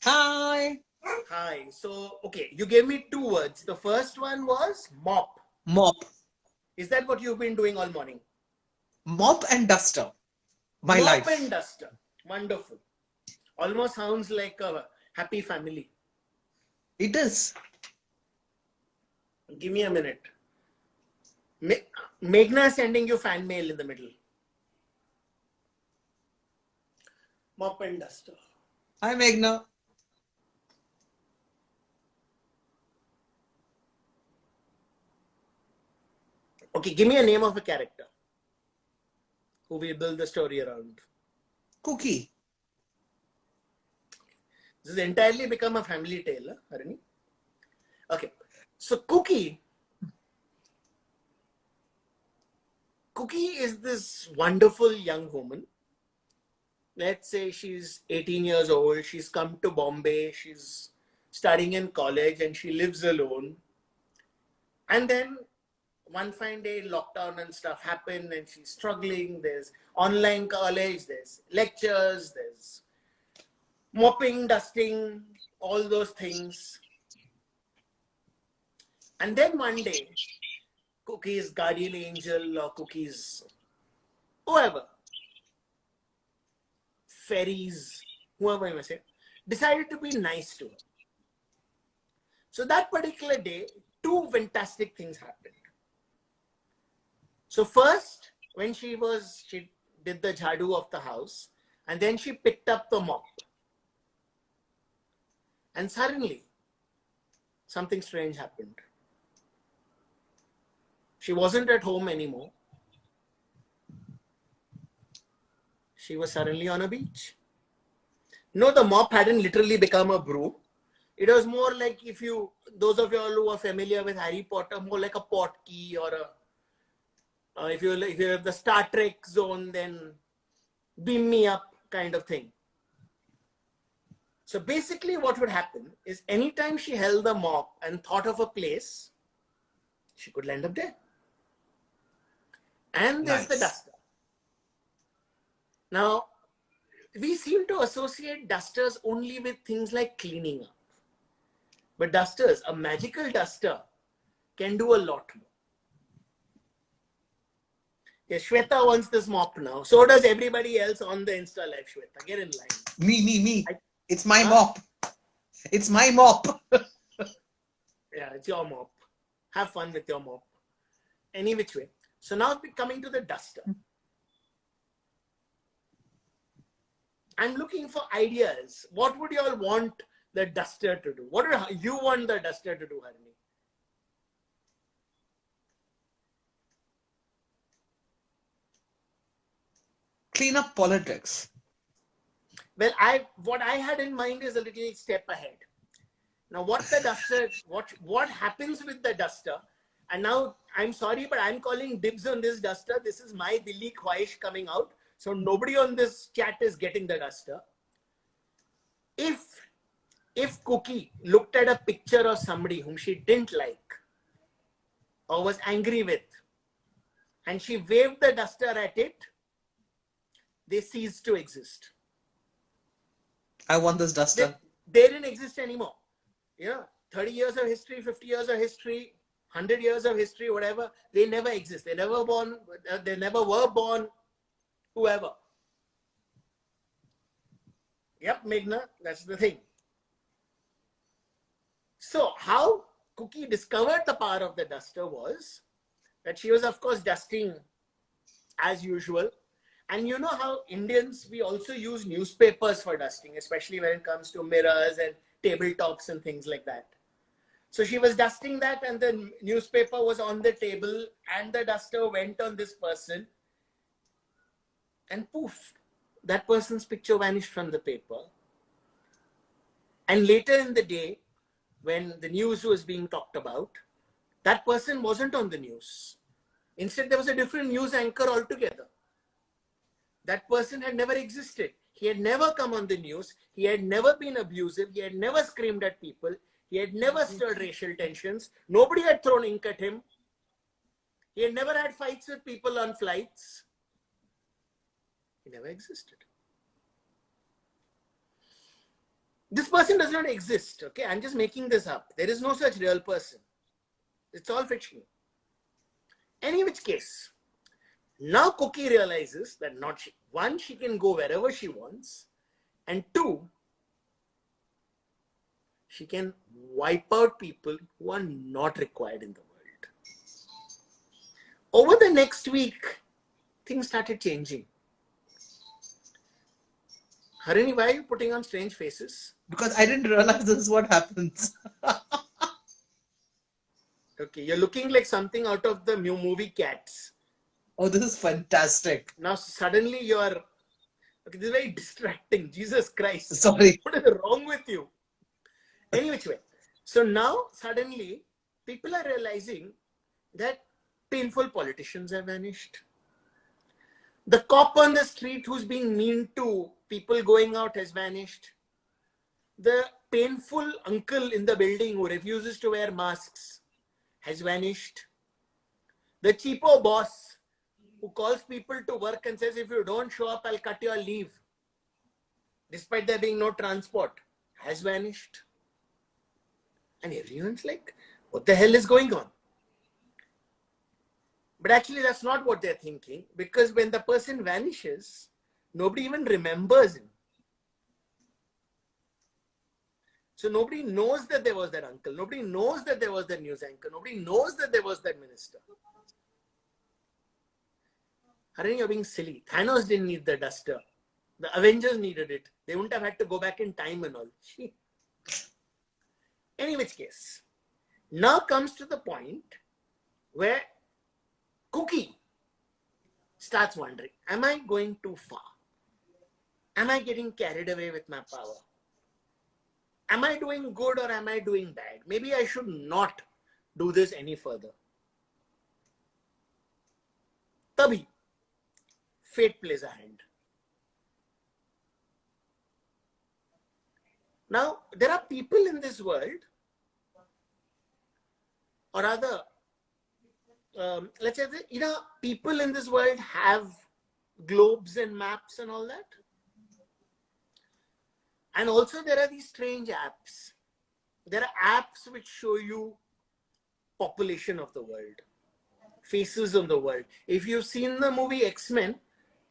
Hi. Hi. So, okay, you gave me two words. The first one was mop. Mop. Is that what you've been doing all morning? Mop and duster. My Mop and life. duster. Wonderful. Almost sounds like a happy family. It is. Give me a minute. Meghna sending you fan mail in the middle. Mop and duster. Hi, Meghna. Okay, give me a name of a character who we build the story around. Cookie. This has entirely become a family tale, huh, Harini? Okay. So Cookie is this wonderful young woman. Let's say she's 18 years old. She's come to Bombay. She's studying in college and she lives alone. And then one fine day, lockdown and stuff happen and she's struggling. There's online college, there's lectures, there's mopping, dusting, all those things. And then one day, Cookie's guardian angel or Cookie's whoever, fairies, whoever you may say, decided to be nice to her. So that particular day, two fantastic things happened. So first, when she did the jhadu of the house, and then she picked up the mop. And suddenly, something strange happened. She wasn't at home anymore. She was suddenly on a beach. No, the mop hadn't literally become a broom. It was more like those of you all who are familiar with Harry Potter, more like a portkey or if you have the Star Trek zone, then beam me up kind of thing. So basically what would happen is anytime she held the mop and thought of a place, she could land up there. And there's the Nice. duster. Now, we seem to associate dusters only with things like cleaning up. But dusters, a magical duster, can do a lot more. Yes, Shweta wants this mop now. So does everybody else on the Insta live, Shweta. Get in line. Me. It's my Huh? mop. It's my mop. Yeah, it's your mop. Have fun with your mop. Any which way. So now we're coming to the duster. I'm looking for ideas. What would you all want the duster to do? What do you want the duster to do, Harini? Clean up politics. Well, what I had in mind is a little step ahead. Now, what happens with the duster? And now, I'm sorry, but I'm calling dibs on this duster. This is my Dilli Khwaish coming out. So nobody on this chat is getting the duster. If Cookie looked at a picture of somebody whom she didn't like or was angry with, and she waved the duster at it, they ceased to exist. I want this duster. They didn't exist anymore. 30 years of history, 50 years of history, 100 years of history, whatever, they never exist. They never were born, whoever. Yep, Meghna, that's the thing. So how Cookie discovered the power of the duster was that she was, of course, dusting as usual. And you know how Indians, we also use newspapers for dusting, especially when it comes to mirrors and tabletops and things like that. So she was dusting that and the newspaper was on the table and the duster went on this person and poof, that person's picture vanished from the paper. And later in the day, when the news was being talked about, that person wasn't on the news. Instead, there was a different news anchor altogether. That person had never existed. He had never come on the news. He had never been abusive. He had never screamed at people. He had never stirred racial tensions. Nobody had thrown ink at him. He had never had fights with people on flights. He never existed. This person does not exist. Okay, I'm just making this up. There is no such real person. It's all fiction. Any which case, now Cookie realizes that one, she can go wherever she wants, and two, she can wipe out people who are not required in the world. Over the next week, things started changing. Harini, why are you putting on strange faces? Because I didn't realize this is what happens. Okay, you're looking like something out of the new movie Cats. Oh, this is fantastic. Now suddenly you're... Okay, this is very distracting. Jesus Christ. Sorry. What is wrong with you? Any which way. So now suddenly people are realizing that painful politicians have vanished. The cop on the street who's being mean to people going out has vanished. The painful uncle in the building who refuses to wear masks has vanished. The cheapo boss who calls people to work and says, if you don't show up, I'll cut your leave, despite there being no transport, has vanished. And everyone's like, what the hell is going on? But actually, that's not what they're thinking, because when the person vanishes, nobody even remembers him. So nobody knows that there was that uncle. Nobody knows that there was that news anchor. Nobody knows that there was that minister. Harini, you're being silly. Thanos didn't need the duster. The Avengers needed it. They wouldn't have had to go back in time and all. Any which case, now comes to the point where Cookie starts wondering, am I going too far? Am I getting carried away with my power? Am I doing good or am I doing bad? Maybe I should not do this any further. Tabhi, fate plays a hand. Now, there are people in this world, or rather, let's say, people in this world have globes and maps and all that. And also there are these strange apps. There are apps which show you population of the world, faces of the world. If you've seen the movie X-Men,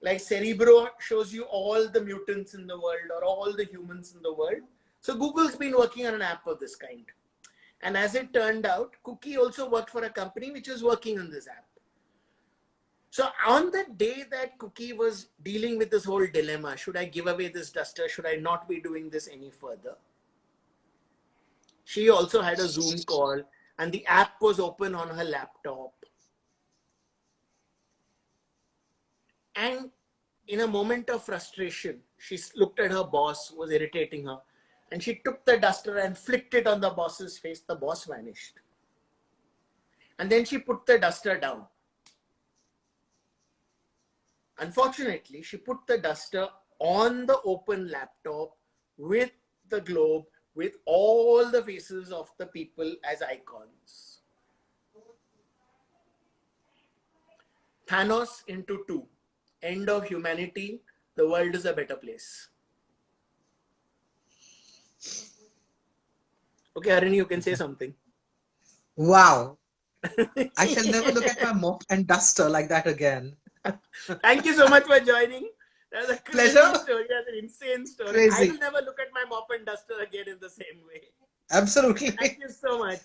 like Cerebro shows you all the mutants in the world or all the humans in the world. So Google's been working on an app of this kind. And as it turned out, Cookie also worked for a company which is working on this app. So on the day that Cookie was dealing with this whole dilemma, should I give away this duster? Should I not be doing this any further? She also had a Zoom call and the app was open on her laptop. And in a moment of frustration, she looked at her boss who was irritating her, and she took the duster and flicked it on the boss's face. The boss vanished. And then she put the duster down. Unfortunately, she put the duster on the open laptop with the globe, with all the faces of the people as icons. Thanos into 2. End of humanity. The world is a better place. Okay, Harini, you can say something. Wow. I shall never look at my mop and duster like that again. Thank you so much for joining. That was a crazy Pleasure. story. That's an insane story. Crazy. I will never look at my mop and duster again in the same way. Absolutely. Thank you so much.